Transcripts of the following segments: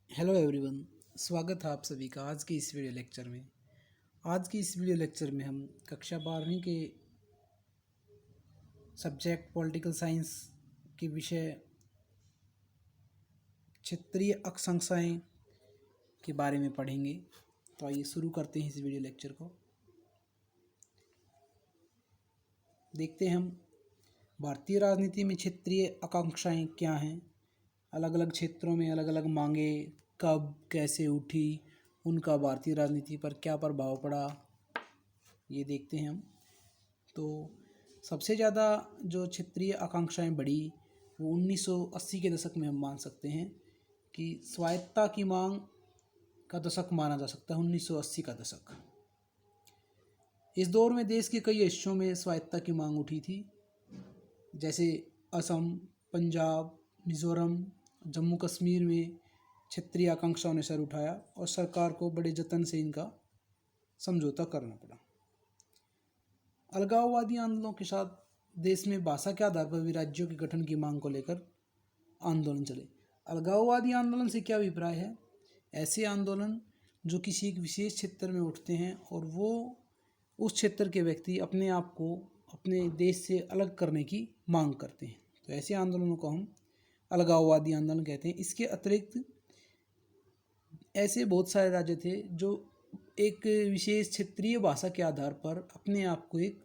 Hello everyone. स्वागत है आप सभी का आज की इस वीडियो लेक्चर में। आज की इस वीडियो लेक्चर में हम कक्षा 12वीं के सब्जेक्ट पॉलिटिकल साइंस के विषय क्षेत्रीय अक्षांशाएं के बारे में पढ़ेंगे। तो आइए शुरू करते हैं इस वीडियो लेक्चर को। देखते हैं हम भारतीय राजनीति में क्षेत्रीय आकांक्षाएं क्या हैं। अलग अलग क्षेत्रों में अलग अलग मांगे कब कैसे उठी, उनका भारतीय राजनीति पर क्या प्रभाव पड़ा, ये देखते हैं हम। तो सबसे ज़्यादा जो क्षेत्रीय आकांक्षाएं बढ़ी वो 1980 के दशक में हम मान सकते हैं कि स्वायत्तता की मांग का दशक माना जा सकता है। 1980 का दशक, इस दौर में देश के कई हिस्सों में स्वायत्तता की मांग उठी थी, जैसे असम, पंजाब, मिजोरम, जम्मू कश्मीर में क्षेत्रीय आकांक्षाओं ने सर उठाया और सरकार को बड़े जतन से इनका समझौता करना पड़ा। अलगाववादी आंदोलनों के साथ देश में भाषा के आधार पर भी राज्यों के गठन की मांग को लेकर आंदोलन चले। अलगाववादी आंदोलन से क्या अभिप्राय है? ऐसे आंदोलन जो किसी एक विशेष क्षेत्र में उठते हैं और वो उस क्षेत्र के व्यक्ति अपने आप को अपने देश से अलग करने की मांग करते हैं, तो ऐसे आंदोलनों को हम अलगाववादी आंदोलन कहते हैं। इसके अतिरिक्त ऐसे बहुत सारे राज्य थे जो एक विशेष क्षेत्रीय भाषा के आधार पर अपने आप को एक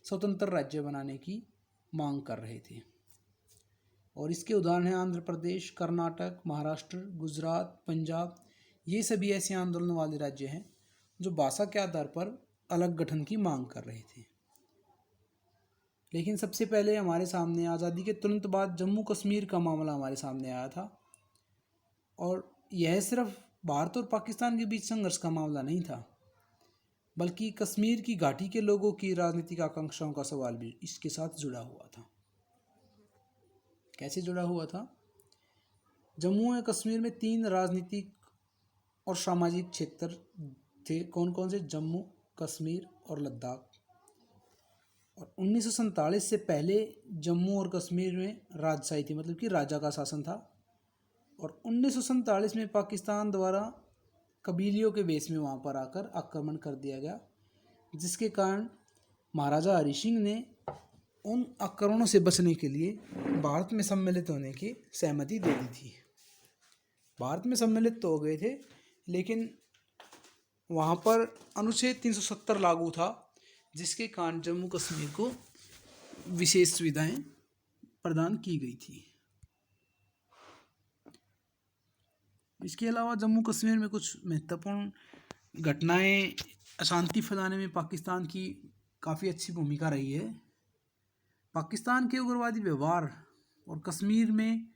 स्वतंत्र राज्य बनाने की मांग कर रहे थे, और इसके उदाहरण हैं आंध्र प्रदेश, कर्नाटक, महाराष्ट्र, गुजरात, पंजाब। ये सभी ऐसे आंदोलन वाले राज्य हैं जो भाषा के आधार पर अलग गठन की मांग कर रहे थे। लेकिन सबसे पहले हमारे सामने आज़ादी के तुरंत बाद जम्मू कश्मीर का मामला हमारे सामने आया था, और यह सिर्फ भारत और पाकिस्तान के बीच संघर्ष का मामला नहीं था, बल्कि कश्मीर की घाटी के लोगों की राजनीतिक आकांक्षाओं का सवाल भी इसके साथ जुड़ा हुआ था। कैसे जुड़ा हुआ था? जम्मू और कश्मीर में 3 राजनीतिक और सामाजिक क्षेत्र थे। कौन कौन से? जम्मू, कश्मीर और लद्दाख। और 1947 से पहले जम्मू और कश्मीर में राजशाही थी, मतलब कि राजा का शासन था। और 1947 में पाकिस्तान द्वारा कबीलियों के बेस में वहाँ पर आकर आक्रमण कर दिया गया, जिसके कारण महाराजा हरि सिंह ने उन आक्रमणों से बचने के लिए भारत में सम्मिलित होने की सहमति दे दी थी। भारत में सम्मिलित तो हो गए थे, लेकिन वहाँ पर अनुच्छेद 370 लागू था, जिसके कारण जम्मू कश्मीर को विशेष सुविधाएं प्रदान की गई थी। इसके अलावा जम्मू कश्मीर में कुछ महत्वपूर्ण घटनाएं अशांति फैलाने में पाकिस्तान की काफ़ी अच्छी भूमिका रही है। पाकिस्तान के उग्रवादी व्यवहार और कश्मीर में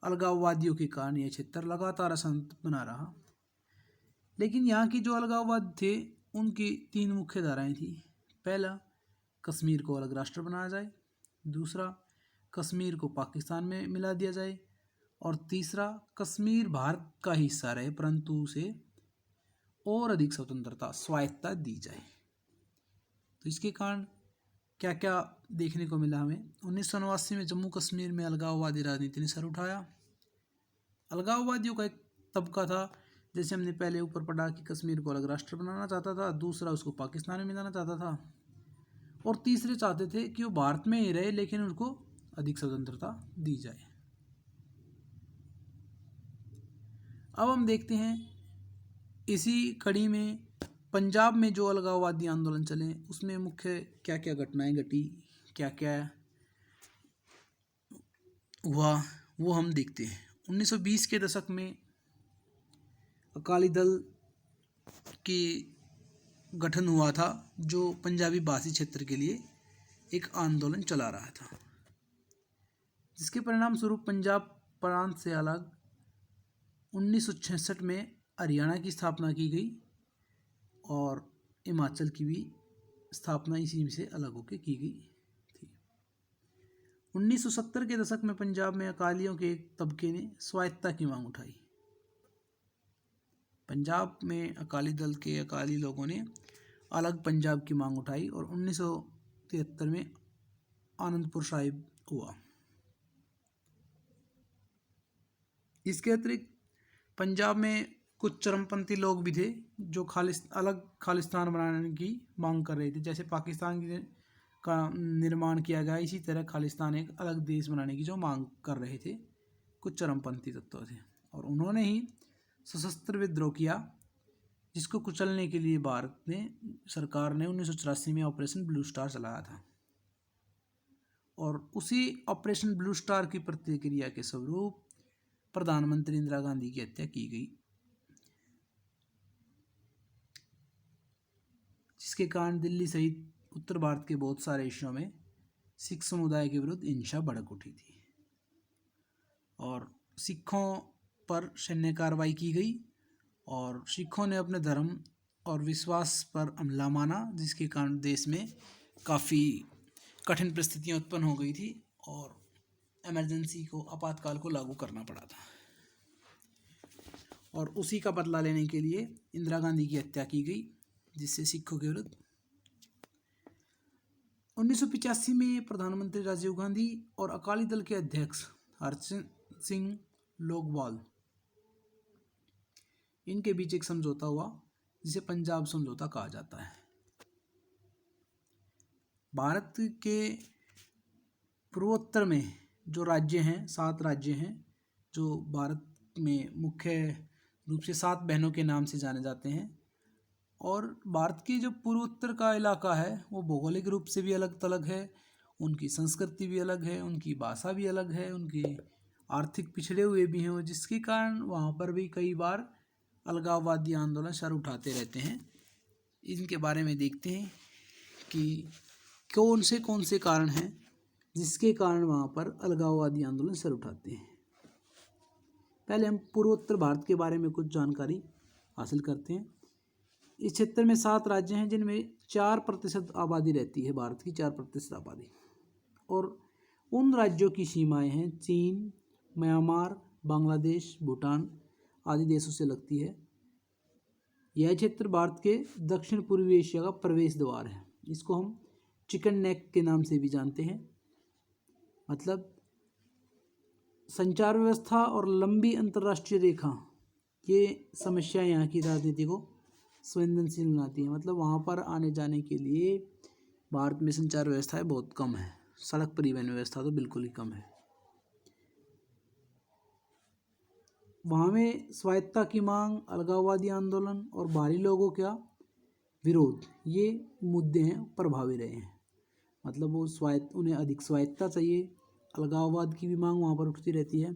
अलगाववादियों के कारण यह क्षेत्र लगातार अशांत बना रहा। लेकिन यहाँ की जो अलगाववाद थे उनकी 3 मुख्य धाराएं थी। पहला, कश्मीर को अलग राष्ट्र बनाया जाए। दूसरा, कश्मीर को पाकिस्तान में मिला दिया जाए। और तीसरा, कश्मीर भारत का हिस्सा रहे परंतु उसे और अधिक स्वतंत्रता, स्वायत्तता दी जाए। तो इसके कारण क्या क्या देखने को मिला हमें? 1989 में जम्मू कश्मीर में अलगाववादी राजनीति ने सर उठाया। अलगाववादियों का एक तबका था, जैसे हमने पहले ऊपर पढ़ा कि कश्मीर को अलग राष्ट्र बनाना चाहता था, दूसरा उसको पाकिस्तान में मिलाना चाहता था, और तीसरे चाहते थे कि वो भारत में ही रहे लेकिन उनको अधिक स्वतंत्रता दी जाए। अब हम देखते हैं इसी कड़ी में पंजाब में जो अलगाववादी आंदोलन चले उसमें मुख्य क्या क्या घटनाएं घटी, क्या क्या हुआ, वो हम देखते हैं। 1920 के दशक में अकाली दल की गठन हुआ था, जो पंजाबी भाषी क्षेत्र के लिए एक आंदोलन चला रहा था, जिसके परिणाम स्वरूप पंजाब प्रांत से अलग 1966 में हरियाणा की स्थापना की गई, और हिमाचल की भी स्थापना इसी से अलग होकर की गई थी। 1970 के दशक में पंजाब में अकालियों के एक तबके ने स्वायत्तता की मांग उठाई। पंजाब में अकाली दल के अकाली लोगों ने अलग पंजाब की मांग उठाई, और 1973 में आनंदपुर साहिब हुआ। इसके अतिरिक्त पंजाब में कुछ चरमपंथी लोग भी थे जो अलग खालिस्तान बनाने की मांग कर रहे थे। जैसे पाकिस्तान का निर्माण किया गया, इसी तरह खालिस्तान एक अलग देश बनाने की जो मांग कर रहे थे कुछ चरमपंथी तत्व थे, और उन्होंने ही सशस्त्र विद्रोह किया, जिसको कुचलने के लिए भारत ने सरकार ने 1984 में ऑपरेशन ब्लू स्टार चलाया था। और उसी ऑपरेशन ब्लू स्टार की प्रतिक्रिया के स्वरूप प्रधानमंत्री इंदिरा गांधी की हत्या की गई, जिसके कारण दिल्ली सहित उत्तर भारत के बहुत सारे हिस्सों में सिख समुदाय के विरुद्ध हिंसा भड़क उठी थी और सिखों पर सैन्य कार्रवाई की गई और सिखों ने अपने धर्म और विश्वास पर हमला माना, जिसके कारण देश में काफ़ी कठिन परिस्थितियां उत्पन्न हो गई थी और इमरजेंसी को, आपातकाल को लागू करना पड़ा था। और उसी का बदला लेने के लिए इंदिरा गांधी की हत्या की गई, जिससे सिखों के विरुद्ध 1985 में प्रधानमंत्री राजीव गांधी और अकाली दल के अध्यक्ष हरसिंह सिंह लोकवाल, इनके बीच एक समझौता हुआ जिसे पंजाब समझौता कहा जाता है। भारत के पूर्वोत्तर में जो राज्य हैं, 7 राज्य हैं जो भारत में मुख्य रूप से 7 बहनों के नाम से जाने जाते हैं। और भारत की जो पूर्वोत्तर का इलाका है वो भौगोलिक रूप से भी अलग थलग है, उनकी संस्कृति भी अलग है, उनकी भाषा भी अलग है, उनके आर्थिक पिछड़े हुए भी हैं, जिसके कारण वहाँ पर भी कई बार अलगाववादी आंदोलन सर उठाते रहते हैं। इनके बारे में देखते हैं कि कौन से कारण हैं जिसके कारण वहाँ पर अलगाववादी आंदोलन सर उठाते हैं। पहले हम पूर्वोत्तर भारत के बारे में कुछ जानकारी हासिल करते हैं। इस क्षेत्र में 7 राज्य हैं जिनमें 4% आबादी रहती है, भारत की 4% आबादी। और उन राज्यों की सीमाएं हैं चीन, म्यांमार, बांग्लादेश, भूटान आदि देशों से लगती है। यह क्षेत्र भारत के दक्षिण पूर्वी एशिया का प्रवेश द्वार है। इसको हम चिकन नेक के नाम से भी जानते हैं। मतलब संचार व्यवस्था और लंबी अंतर्राष्ट्रीय रेखा, ये समस्या यहाँ की राजनीति को संवेदनशील बनाती है। मतलब वहाँ पर आने जाने के लिए भारत में संचार व्यवस्थाएं बहुत कम है, सड़क परिवहन व्यवस्था तो बिल्कुल ही कम है। वहाँ में स्वायत्तता की मांग, अलगाववादी आंदोलन और बाहरी लोगों का विरोध, ये मुद्दे हैं प्रभावी रहे हैं। मतलब उन्हें अधिक स्वायत्तता चाहिए, अलगाववाद की भी मांग वहाँ पर उठती रहती है।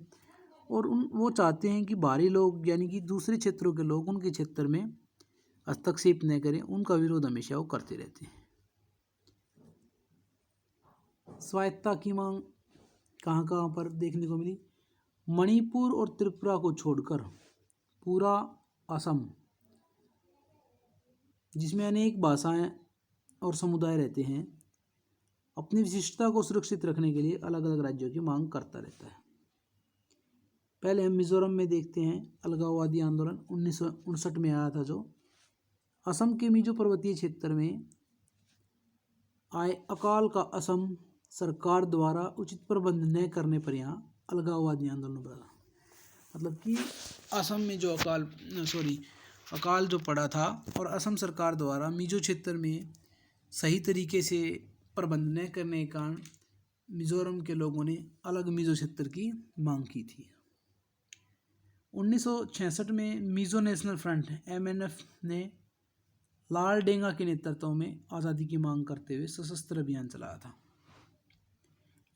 और वो चाहते हैं कि बाहरी लोग यानी कि दूसरे क्षेत्रों के लोग उनके क्षेत्र में हस्तक्षेप न करें, उनका विरोध हमेशा वो करते रहते हैं। स्वायत्तता की मांग कहाँ कहाँ पर देखने को मिली? मणिपुर और त्रिपुरा को छोड़कर पूरा असम, जिसमें अनेक भाषाएं और समुदाय रहते हैं, अपनी विशिष्टता को सुरक्षित रखने के लिए अलग अलग राज्यों की मांग करता रहता है। पहले हम मिजोरम में देखते हैं। अलगाववादी आंदोलन 1959 में आया था, जो असम के मिजो पर्वतीय क्षेत्र में आए अकाल का असम सरकार द्वारा उचित प्रबंध न करने पर यहाँ अलगाववादी आंदोलन बढ़ा। मतलब कि असम में जो अकाल जो पड़ा था और असम सरकार द्वारा मिजो क्षेत्र में सही तरीके से प्रबंध न करने के कारण मिजोरम के लोगों ने अलग मिजो क्षेत्र की मांग की थी। 1966 में मिजो नेशनल फ्रंट MNF ने लाल डेंगा के नेतृत्व में आज़ादी की मांग करते हुए सशस्त्र अभियान चलाया था।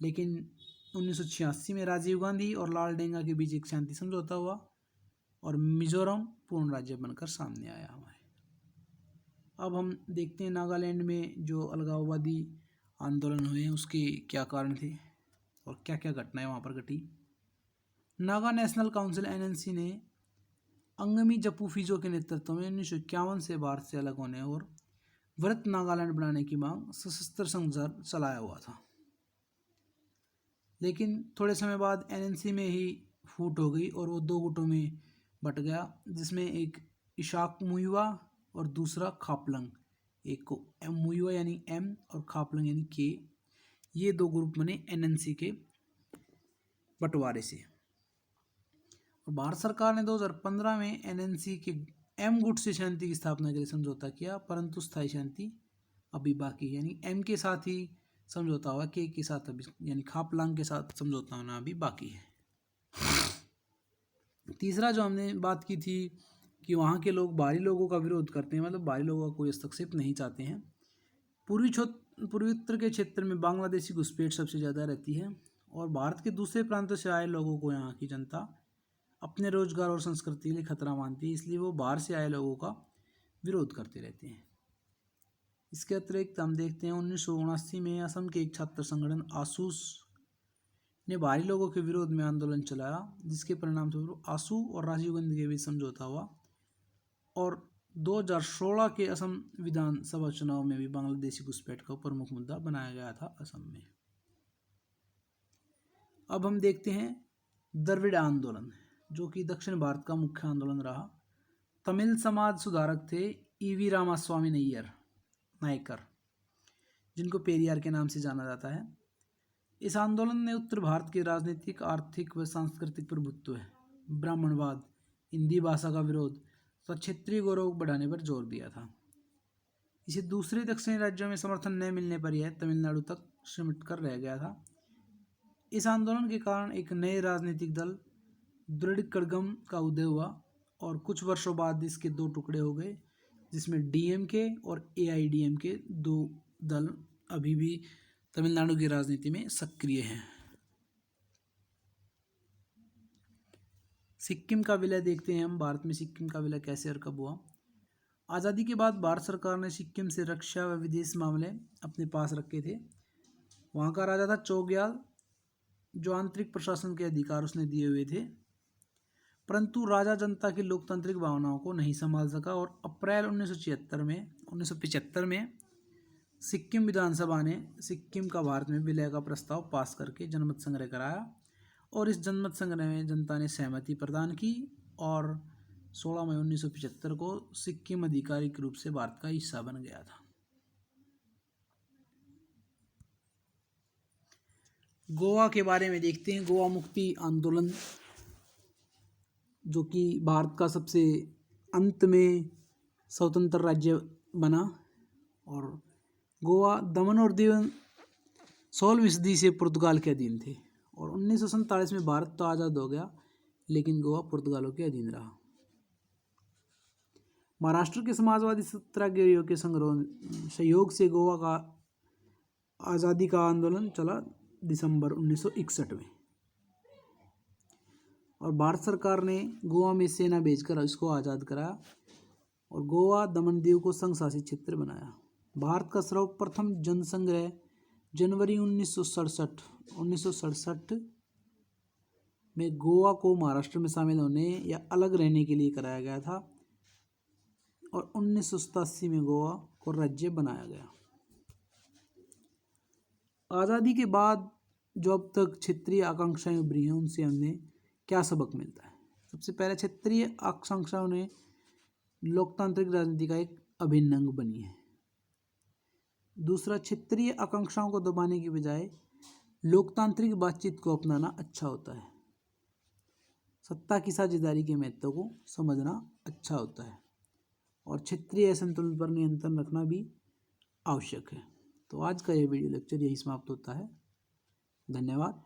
लेकिन 1986 में राजीव गांधी और लाल डेंगा के बीच एक शांति समझौता हुआ और मिजोरम पूर्ण राज्य बनकर सामने आया हमारे। अब हम देखते हैं नागालैंड में जो अलगाववादी आंदोलन हुए हैं उसके क्या कारण थे और क्या क्या घटनाएं वहाँ पर घटी। नागा नेशनल काउंसिल NNC ने अंगमी जपूफिजो के नेतृत्व में 1951 से भारत से अलग होने और वृहत नागालैंड बनाने की मांग सशस्त्र संघर्ष चलाया हुआ था। लेकिन थोड़े समय बाद NNC में ही फूट हो गई और वो 2 गुटों में बट गया, जिसमें एक इशाक मुइवा और दूसरा खापलंग। एक को मुइवा यानी M और खापलंग यानी K, ये 2 ग्रुप बने NNC के बंटवारे से। और भारत सरकार ने 2015 में एनएनसी के एम गुट से शांति की स्थापना के लिए समझौता किया, परंतु स्थायी शांति अभी बाकी है। यानी एम के साथ ही समझौता हुआ, के साथ अभी यानी खापलांग के साथ समझौता होना अभी बाकी है। तीसरा जो हमने बात की थी कि वहाँ के लोग बाहरी लोगों का विरोध करते हैं, मतलब बाहरी लोगों का कोई हस्तक्षेप नहीं चाहते हैं। पूर्वोत्तर के क्षेत्र में बांग्लादेशी घुसपैठ सबसे ज़्यादा रहती है और भारत के दूसरे प्रांतों से आए लोगों को यहाँ की जनता अपने रोजगार और संस्कृति के लिए खतरा मानती है, इसलिए वो बाहर से आए लोगों का विरोध करते रहते हैं। इसके अतिरिक्त हम देखते हैं 1979 में असम के एक छात्र संगठन आसूस ने बाहरी लोगों के विरोध में आंदोलन चलाया, जिसके परिणाम स्वरूप आसू और राजीव गांधी के बीच समझौता हुआ और 2016 के असम विधानसभा चुनाव में भी बांग्लादेशी घुसपैठ को प्रमुख मुद्दा बनाया गया था असम में। अब हम देखते हैं द्रविड़ आंदोलन, जो कि दक्षिण भारत का मुख्य आंदोलन रहा। तमिल समाज सुधारक थे ईवी रामास्वामी नायकर, जिनको पेरियार के नाम से जाना जाता है। इस आंदोलन ने उत्तर भारत के राजनीतिक, आर्थिक व सांस्कृतिक प्रभुत्व, ब्राह्मणवाद, हिंदी भाषा का विरोध तो क्षेत्रीय गौरव बढ़ाने पर जोर दिया था। इसे दूसरे दक्षिणी राज्यों में समर्थन न मिलने पर यह तमिलनाडु तक सिमट कर रह गया था। इस आंदोलन के कारण एक नए राजनीतिक दल द्रविड़ कड़गम का उदय हुआ और कुछ वर्षों बाद इसके दो टुकड़े हो गए, जिसमें डीएमके और एआईडीएमके दो दल अभी भी तमिलनाडु की राजनीति में सक्रिय हैं। सिक्किम का विलय देखते हैं हम। भारत में सिक्किम का विलय कैसे और कब हुआ। आज़ादी के बाद भारत सरकार ने सिक्किम से रक्षा व विदेश मामले अपने पास रखे थे। वहाँ का राजा था चोग्याल, जो आंतरिक प्रशासन के अधिकार उसने दिए हुए थे, परंतु राजा जनता की लोकतांत्रिक भावनाओं को नहीं संभाल सका और अप्रैल 1975 में सिक्किम विधानसभा ने सिक्किम का भारत में विलय का प्रस्ताव पास करके जनमत संग्रह कराया और इस जनमत संग्रह में जनता ने सहमति प्रदान की और 16 मई 1975 को सिक्किम आधिकारिक रूप से भारत का हिस्सा बन गया था। गोवा के बारे में देखते हैं। गोवा मुक्ति आंदोलन, जो कि भारत का सबसे अंत में स्वतंत्र राज्य बना, और गोवा दमन और दीव 16वीं सदी से पुर्तगाल के अधीन थे और 1947 में भारत तो आज़ाद हो गया, लेकिन गोवा पुर्तगालों के अधीन रहा। महाराष्ट्र के समाजवादी सत्याग्रहियों के सहयोग से गोवा का आज़ादी का आंदोलन चला दिसंबर 1961 में, और भारत सरकार ने गोवा में सेना भेजकर इसको आज़ाद कराया और गोवा दमन दीव को संघ शासित क्षेत्र बनाया। भारत का सर्वप्रथम जनसंग्रह जनवरी 1967 में गोवा को महाराष्ट्र में शामिल होने या अलग रहने के लिए कराया गया था और 1987 में गोवा को राज्य बनाया गया। आज़ादी के बाद जो अब तक क्षेत्रीय आकांक्षाएं उभरी हैं, उनसे हमें क्या सबक मिलता है। सबसे पहले, क्षेत्रीय आकांक्षाओं ने लोकतांत्रिक राजनीति का एक अभिन्न अंग बनी है। दूसरा, क्षेत्रीय आकांक्षाओं को दबाने की बजाय लोकतांत्रिक बातचीत को अपनाना अच्छा होता है। सत्ता की साझेदारी के महत्व को समझना अच्छा होता है और क्षेत्रीय असंतुलन पर नियंत्रण रखना भी आवश्यक है। तो आज का यह वीडियो लेक्चर यही समाप्त होता है। धन्यवाद।